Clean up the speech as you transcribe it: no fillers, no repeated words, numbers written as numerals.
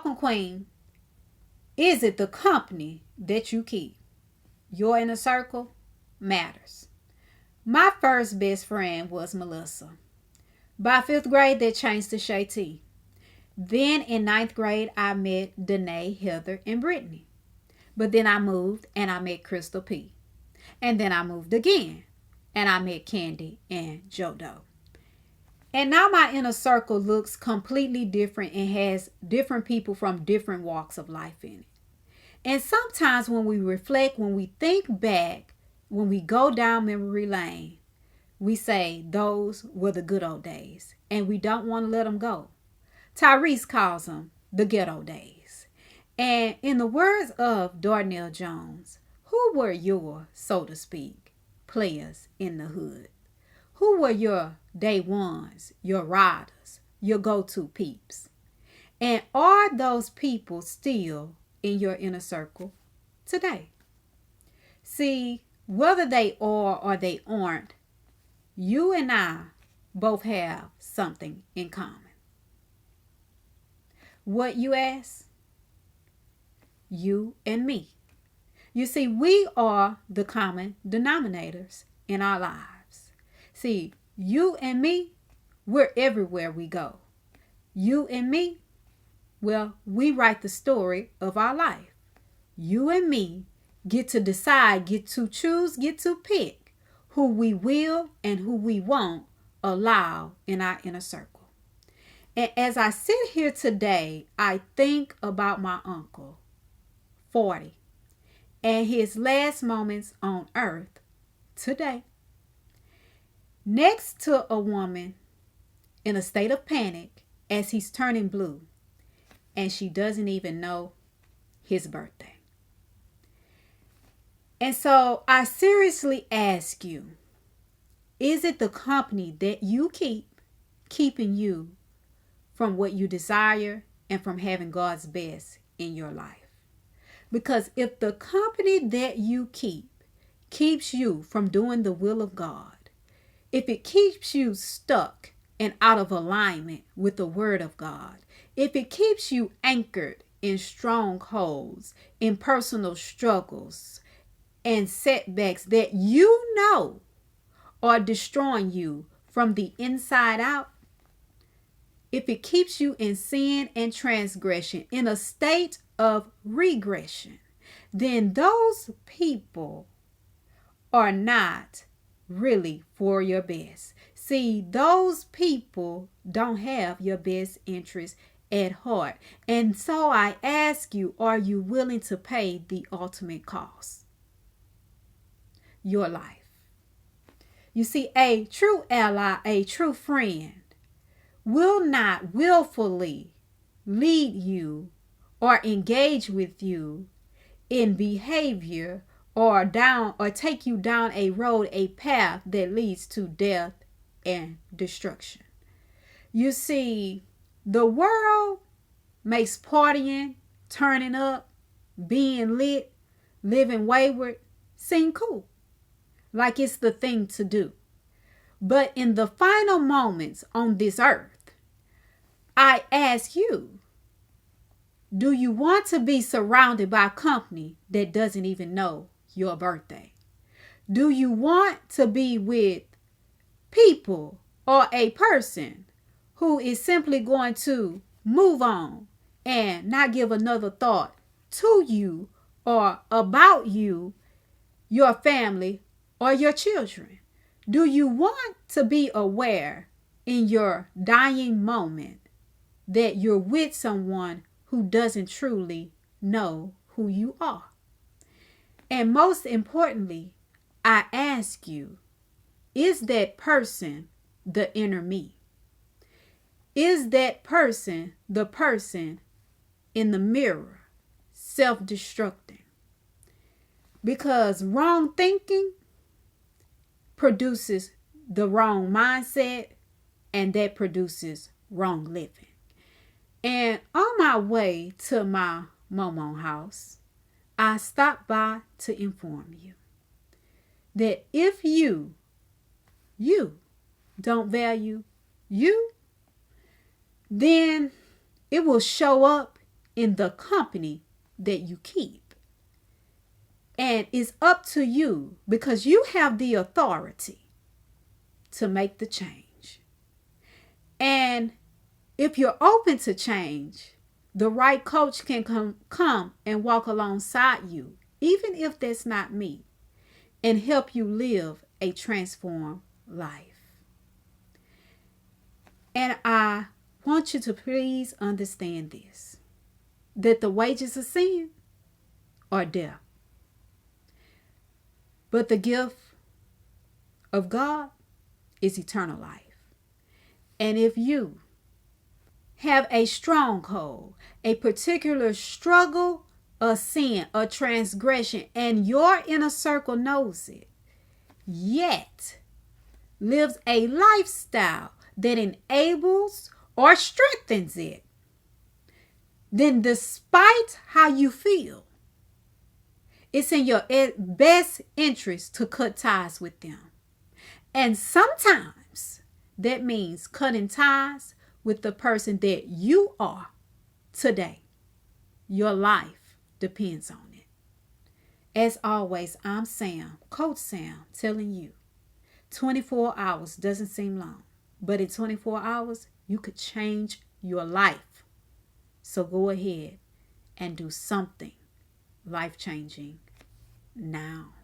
Welcome, Queen. Is it the company that you keep? Your inner circle matters. My first best friend was Melissa. By fifth grade, that changed to Shay T. Then in ninth grade, I met Danae, Heather, and Brittany. But then I moved and I met Crystal P. And then I moved again and I met Candy and JoDo. And now my inner circle looks completely different and has different people from different walks of life in it. And sometimes when we reflect, when we think back, when we go down memory lane, we say those were the good old days and we don't want to let them go. Tyrese calls them the ghetto days. And in the words of Darnell Jones, who were your, so to speak, players in the hood? Who were your day ones, your riders, your go-to peeps? And are those people still in your inner circle today? See, whether they are or they aren't, you and I both have something in common. What, you ask? You and me. You see, we are the common denominators in our lives. See, you and me, we're everywhere we go. You and me, well, we write the story of our life. You and me get to decide, get to choose, get to pick who we will and who we won't allow in our inner circle. And as I sit here today, I think about my uncle, 40, and his last moments on earth today. Next to a woman in a state of panic as he's turning blue, and she doesn't even know his birthday. And so I seriously ask you, is it the company that you keep keeping you from what you desire and from having God's best in your life? Because if the company that you keep keeps you from doing the will of God, if it keeps you stuck and out of alignment with the word of God, if it keeps you anchored in strongholds, in personal struggles and setbacks that you know are destroying you from the inside out, if it keeps you in sin and transgression, in a state of regression, then those people are not really for your best. See, those people don't have your best interest at heart. And so I ask you, are you willing to pay the ultimate cost? Your life. You see, a true ally, a true friend, will not willfully lead you or engage with you in behavior or take you down a road, a path that leads to death and destruction. You see, the world makes partying, turning up, being lit, living wayward seem cool, like it's the thing to do. But in the final moments on this earth, I ask you, do you want to be surrounded by a company that doesn't even know your birthday? Do you want to be with people or a person who is simply going to move on and not give another thought to you or about you, your family, or your children? Do you want to be aware in your dying moment that you're with someone who doesn't truly know who you are? And most importantly, I ask you, is that person the inner me? Is that person the person in the mirror, self-destructing? Because wrong thinking produces the wrong mindset, and that produces wrong living. And on my way to my Momo house, I stopped by to inform you that if you don't value you, then it will show up in the company that you keep. And it's up to you, because you have the authority to make the change. And if you're open to change, the right coach can come and walk alongside you, even if that's not me, and help you live a transformed life. And I want you to please understand this, that the wages of sin are death. But the gift of God is eternal life. And if you have a stronghold, a particular struggle, a sin, a transgression, and your inner circle knows it, yet lives a lifestyle that enables or strengthens it, then despite how you feel, it's in your best interest to cut ties with them. And sometimes that means cutting ties with the person that you are today. Your life depends on it. As always, I'm Sam, Coach Sam, telling you 24 hours doesn't seem long, but in 24 hours, you could change your life. So go ahead and do something life-changing now.